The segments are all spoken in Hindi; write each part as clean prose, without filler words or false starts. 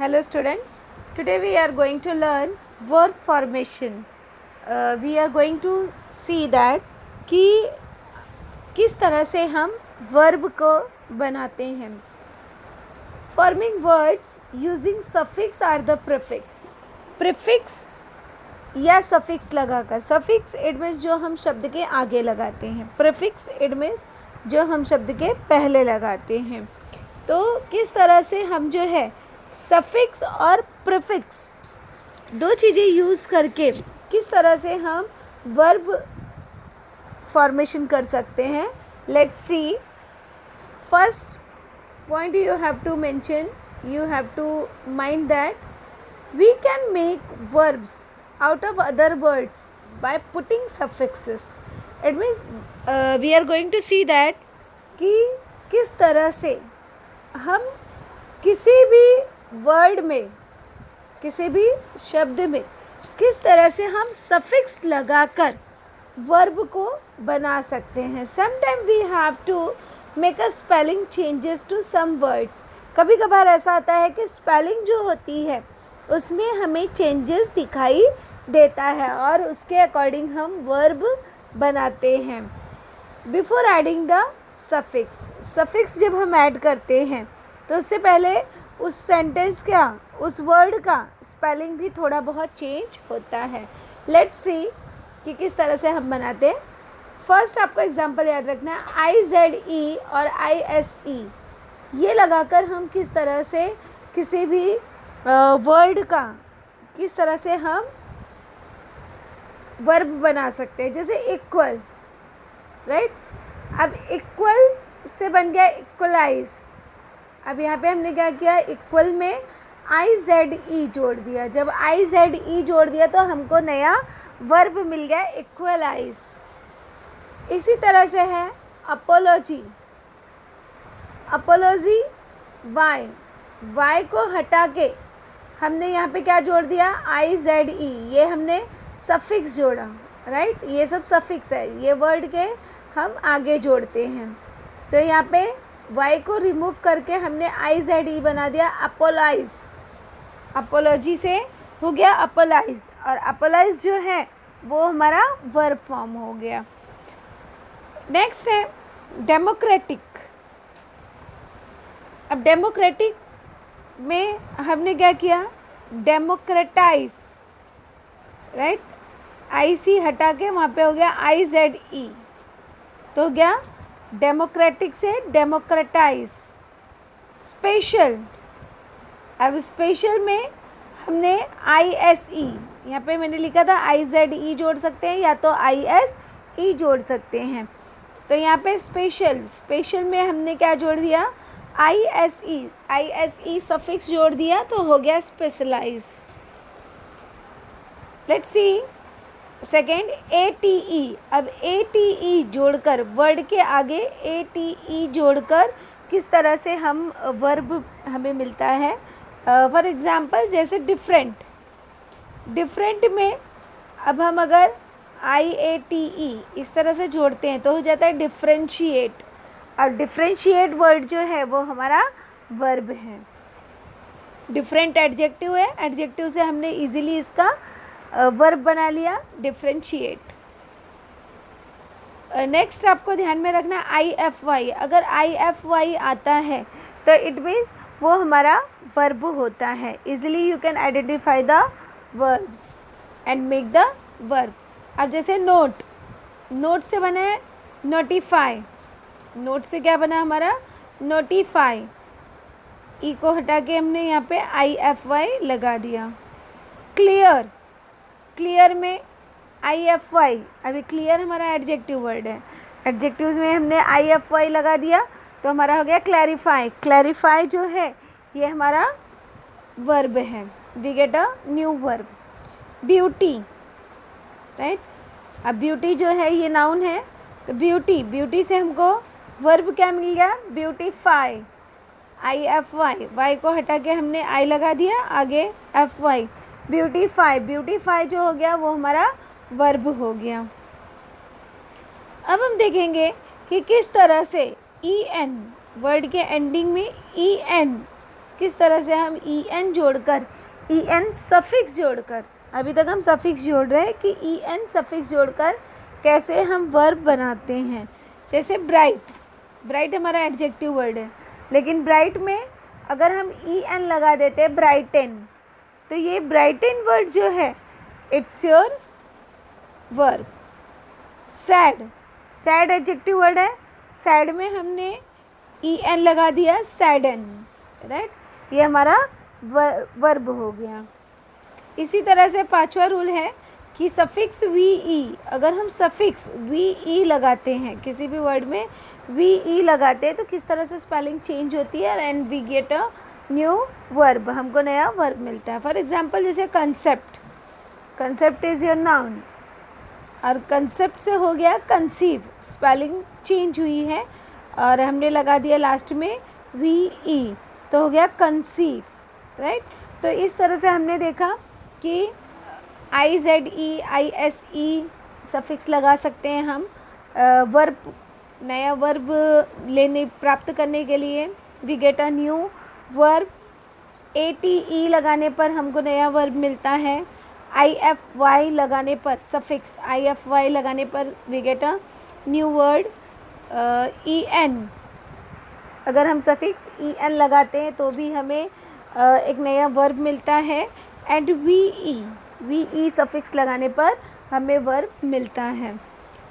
Hello students, today we are going to learn verb formation. We are going to see that कि किस तरह से हम verb को बनाते हैं. Forming words using suffix or the prefix. Prefix या suffix लगाकर. Suffix it means जो हम शब्द के आगे लगाते हैं. Prefix it means जो हम शब्द के पहले लगाते हैं. तो किस तरह से हम जो है सफिक्स और प्रीफिक्स दो चीज़ें यूज़ करके किस तरह से हम वर्ब फॉर्मेशन कर सकते हैं. Let's see. First point you have to mention, you have to mind that we can make verbs out of other words by putting suffixes. It means we are going to see that कि किस तरह से हम किसी भी वर्ड में, किसी भी शब्द में किस तरह से हम सफिक्स लगाकर वर्ब को बना सकते हैं. Sometime we have to make a spelling changes to some words. कभी कभार ऐसा आता है कि स्पेलिंग जो होती है उसमें हमें चेंजेस दिखाई देता है और उसके अकॉर्डिंग हम वर्ब बनाते हैं. Before adding the suffix, suffix जब हम ऐड करते हैं तो उससे पहले उस सेंटेंस का, उस वर्ड का स्पेलिंग भी थोड़ा बहुत चेंज होता है. लेट्स सी कि किस तरह से हम बनाते हैं. फर्स्ट आपको एग्जांपल याद रखना है. IZE और ISE ये लगाकर हम किस तरह से किसी भी वर्ड का किस तरह से हम वर्ब बना सकते हैं. जैसे इक्वल, राइट. अब इक्वल से बन गया इक्वलाइज. अब यहाँ पे हमने क्या किया, इक्वल में IZE जोड़ दिया. जब IZE जोड़ दिया तो हमको नया वर्ब मिल गया इक्वलाइज. इसी तरह से है अपोलॉजी. अपोलॉजी Y को हटा के हमने यहाँ पे क्या जोड़ दिया, IZE. ये हमने सफिक्स जोड़ा, राइट. ये सब सफिक्स है, ये वर्ड के हम आगे जोड़ते हैं. तो यहाँ पे Y को रिमूव करके हमने IZE बना दिया अपोलाइज. अपोलॉजी से हो गया अपोलाइज और अपोलाइज जो है वो हमारा वर्ब फॉर्म हो गया. नेक्स्ट है डेमोक्रेटिक. अब डेमोक्रेटिक में हमने क्या किया, डेमोक्रेटाइज, राइट. IC हटा के वहाँ पे हो गया IZE. तो हो गया डेमोक्रेटिक से डेमोक्रेटाइज. स्पेशल. अब स्पेशल में हमने ISE, यहाँ पे मैंने लिखा था IZE जोड़ सकते हैं या तो ISE जोड़ सकते हैं. तो यहाँ पे स्पेशल, स्पेशल में हमने क्या जोड़ दिया, ISE सफिक्स जोड़ दिया तो हो गया specialise. Let's see second ATE. अब ATE जोड़कर वर्ड के आगे ATE जोड़कर किस तरह से हम वर्ब हमें मिलता है. फॉर एग्ज़ाम्पल जैसे डिफरेंट. डिफरेंट में अब हम अगर IATE इस तरह से जोड़ते हैं तो हो जाता है डिफ्रेंशिएट. और डिफ्रेंशिएट वर्ड जो है वो हमारा वर्ब है. डिफरेंट एडजेक्टिव है, एडजेक्टिव से हमने इजीली इसका वर्ब बना लिया डिफ्रेंशिएट. नेक्स्ट आपको ध्यान में रखना IFY. अगर IFY आता है तो इट मीन्स वो हमारा वर्ब होता है. Easily you can identify the verbs and make the verb. अब जैसे नोट, नोट से बना है नोटिफाई. नोट से क्या बना हमारा, नोटिफाई. ई को हटा के हमने यहाँ पे IFY लगा दिया. क्लियर. क्लियर में IFY. अभी क्लियर हमारा एडजेक्टिव वर्ड है, एडजेक्टिव्स में हमने IFY लगा दिया तो हमारा हो गया क्लैरिफाई. क्लैरिफाई जो है ये हमारा वर्ब है. We get a new verb. Beauty, right. अब ब्यूटी जो है ये नाउन है तो ब्यूटी, ब्यूटी से हमको वर्ब क्या मिल गया, ब्यूटीफाई. IFY, Y को हटा के हमने I लगा दिया, आगे FY. ब्यूटीफाई. ब्यूटीफाई जो हो गया वो हमारा वर्ब हो गया. अब हम देखेंगे कि किस तरह से EN वर्ड के एंडिंग में EN किस तरह से हम ई एन जोड़कर, ई एन सफिक्स जोड़कर, अभी तक हम सफिक्स जोड़ रहे हैं कि ई एन सफिक्स जोड़कर कैसे हम वर्ब बनाते हैं। जैसे ब्राइट, ब्राइट हमारा एडजेक्टिव वर्ड है, लेकिन ब्राइट में अगर हम ई एन लगा देते हैं ब्राइटन, तो ये ब्राइटन वर्ड जो है it's your verb. Sad, sad adjective word है, सैड में हमने ई एन लगा दिया सैडन, राइट, ये हमारा वर्ब हो गया। इसी तरह से पांचवा रूल है कि सफिक्स वी ई, अगर हम सफिक्स वी ई लगाते हैं किसी भी वर्ड में, वी ई लगाते हैं तो किस तरह से स्पेलिंग चेंज होती है and we get a new verb, हमको नया वर्ब मिलता है। फॉर एग्जांपल जैसे concept, concept is your noun, और कंसेप्ट से हो गया कंसीव, स्पेलिंग चेंज हुई है और हमने लगा दिया लास्ट में वी ई, तो हो गया कंसीव, राइट। तो इस तरह से हमने देखा कि I Z E, I S E suffix लगा सकते हैं हम वर्ब, नया वर्ब लेने प्राप्त करने के लिए। We get a new verb. A T E लगाने पर हमको नया वर्ब मिलता है। आई एफ वाई लगाने पर, सफिक्स आई एफ वाई लगाने पर we get a new word. E N, अगर हम सफिक्स ई एन लगाते हैं तो भी हमें एक नया वर्ब मिलता है। एंड वी ई सफिक्स लगाने पर हमें वर्ब मिलता है।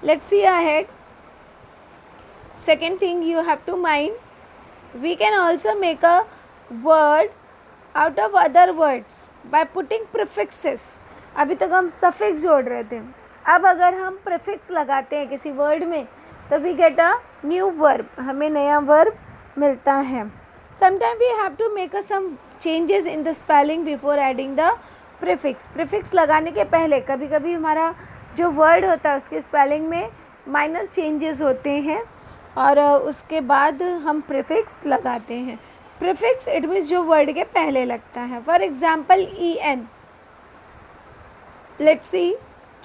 Let's see ahead. Second thing you have to mind, we can also make a word out of other words by putting prefixes. अभी तक हम सफिक्स जोड़ रहे थे, अब अगर हम प्रीफिक्स लगाते हैं किसी वर्ड में तो we get a new verb, हमें नया वर्ब मिलता है। Sometime we have to make a some changes in the spelling before adding the prefix. Prefix लगाने के पहले कभी कभी हमारा जो वर्ड होता है उसके स्पेलिंग में माइनर चेंजेस होते हैं और उसके बाद हम प्रीफिक्स लगाते हैं। प्रीफिक्स इट मीन्स जो वर्ड के पहले लगता है। For example E N, let's see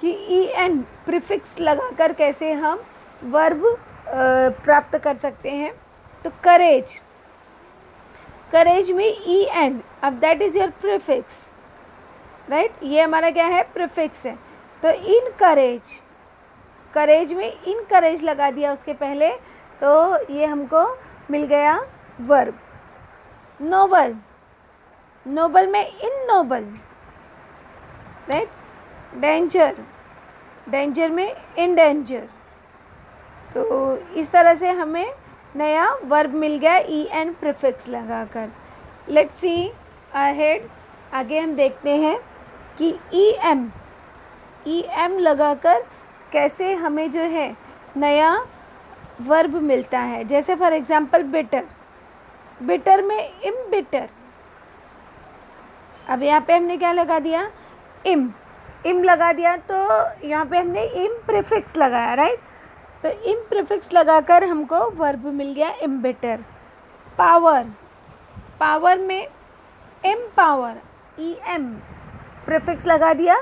कि ई एन प्रीफिक्स लगाकर कैसे हम वर्ब प्राप्त कर सकते हैं। तो करेज, करेज में ई एन, अब that is your prefix, right, ये हमारा क्या है, प्रीफिक्स है। तो इन करेज, करेज में इन करेज लगा दिया उसके पहले, तो ये हमको मिल गया वर्ब। नोबल, नोबल में इन नोबल, राइट। डेंजर, डेंजर में इन डेंजर। तो इस तरह से हमें नया वर्ब मिल गया ई एन प्रीफिक्स लगाकर। लेट्स सी अहेड, आगे हम देखते हैं कि ई एम लगाकर कैसे हमें जो है नया वर्ब मिलता है। जैसे फॉर एग्जांपल बिटर, बिटर में इम बिटर, अब यहाँ पे हमने क्या लगा दिया, इम लगा दिया, तो यहाँ पे हमने इम प्रीफिक्स लगाया, राइट। तो इम प्रीफिक्स लगाकर हमको वर्ब मिल गया इम बिटर। पावर, पावर में empower, E M prefix लगा दिया,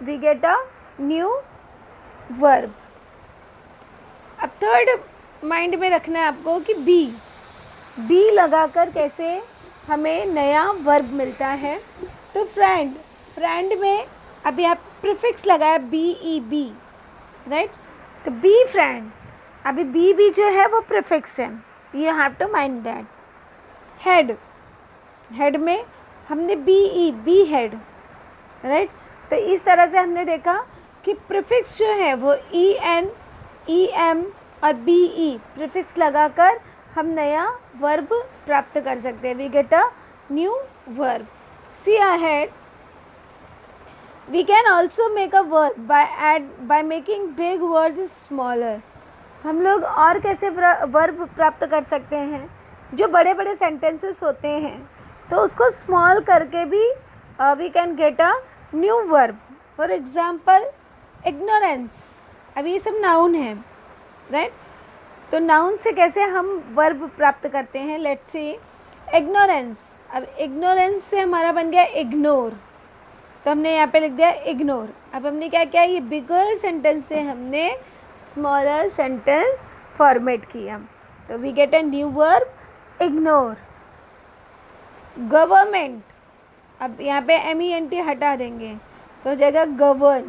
we get a new verb. अब थर्ड माइंड में रखना है आपको कि बी लगाकर कैसे हमें नया वर्ब मिलता है। तो फ्रेंड, फ्रेंड में अभी आप प्रीफिक्स लगाया बी ई बी, राइट। तो बी फ्रेंड, अभी बी जो है वो प्रीफिक्स है, you have to mind that. Head, head में हमने बी हेड, राइट। तो इस तरह से हमने देखा कि प्रीफिक्स जो है वो ई एन, ई एम और बी ई प्रीफिक्स लगाकर हम नया वर्ब प्राप्त कर सकते हैं। We get a new verb. See ahead, we can also make a verb by making big words smaller. हम लोग और कैसे वर्ब प्राप्त कर सकते हैं, जो बड़े बड़े सेंटेंसेस होते हैं तो उसको स्मॉल करके भी we can get a new verb. For example ignorance, अभी ये सब नाउन है, राइट। तो नाउन से कैसे हम वर्ब प्राप्त करते हैं, लेट्स सी इग्नोरेंस। अब इग्नोरेंस से हमारा बन गया इग्नोर, तो हमने यहाँ पे लिख दिया इग्नोर। अब हमने क्या किया, ये बिगर सेंटेंस से हमने स्मॉलर सेंटेंस फॉर्मेट किया, तो we get a new verb ignore. Government, अब यहाँ पे MENT हटा देंगे तो हो जाएगा गवर्न,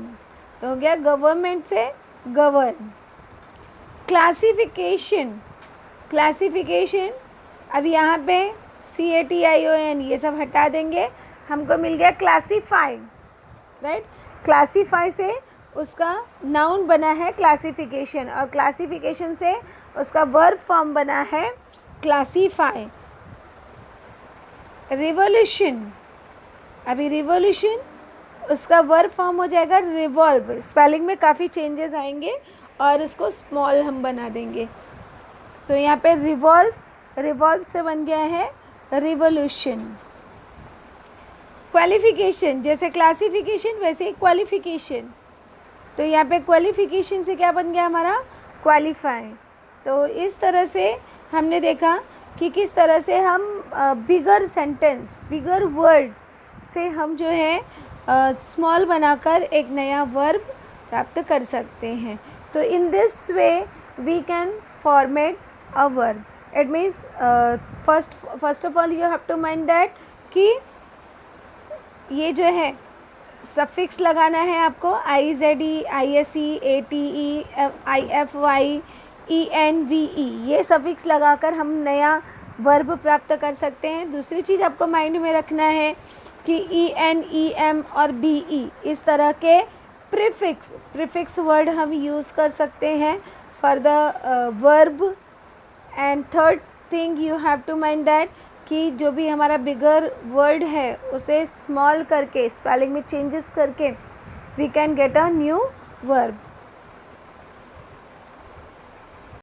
तो हो गया गवर्नमेंट से गवर्न। क्लासिफिकेशन, क्लासिफिकेशन, अब यहाँ पे CATION ये सब हटा देंगे, हमको मिल गया क्लासीफाई, राइट। क्लासीफाई से उसका नाउन बना है क्लासिफिकेशन, और क्लासिफिकेशन से उसका वर्ब फॉर्म बना है क्लासीफाई। रिवोल्यूशन, अभी रिवोल्यूशन उसका वर्ब फॉर्म हो जाएगा रिवॉल्व, स्पेलिंग में काफ़ी चेंजेस आएंगे और इसको स्मॉल हम बना देंगे, तो यहाँ पे रिवॉल्व, रिवॉल्व से बन गया है रिवोल्यूशन। क्वालिफिकेशन, जैसे क्लासिफिकेशन वैसे ही क्वालिफिकेशन, तो यहाँ पे क्वालिफिकेशन से क्या बन गया हमारा क्वालिफाई। तो इस तरह से हमने देखा कि किस तरह से हम बिगर सेंटेंस, बिगर वर्ड से हम जो है स्मॉल बनाकर एक नया वर्ब प्राप्त कर सकते हैं। तो in this way we can format a verb. It means first of all you have to mind that कि ये जो है सफिक्स लगाना है आपको, IZE, ISE, ATE, IFY, ENVE, ये सफिक्स लगाकर हम नया वर्ब प्राप्त कर सकते हैं। दूसरी चीज़ आपको माइंड में रखना है कि EN, EM और BE इस तरह के प्रीफिक्स वर्ड हम यूज़ कर सकते हैं for the verb. And third thing you have to mind that कि जो भी हमारा बिगर वर्ड है उसे स्मॉल करके, स्पेलिंग में चेंजेस करके we can get a new verb.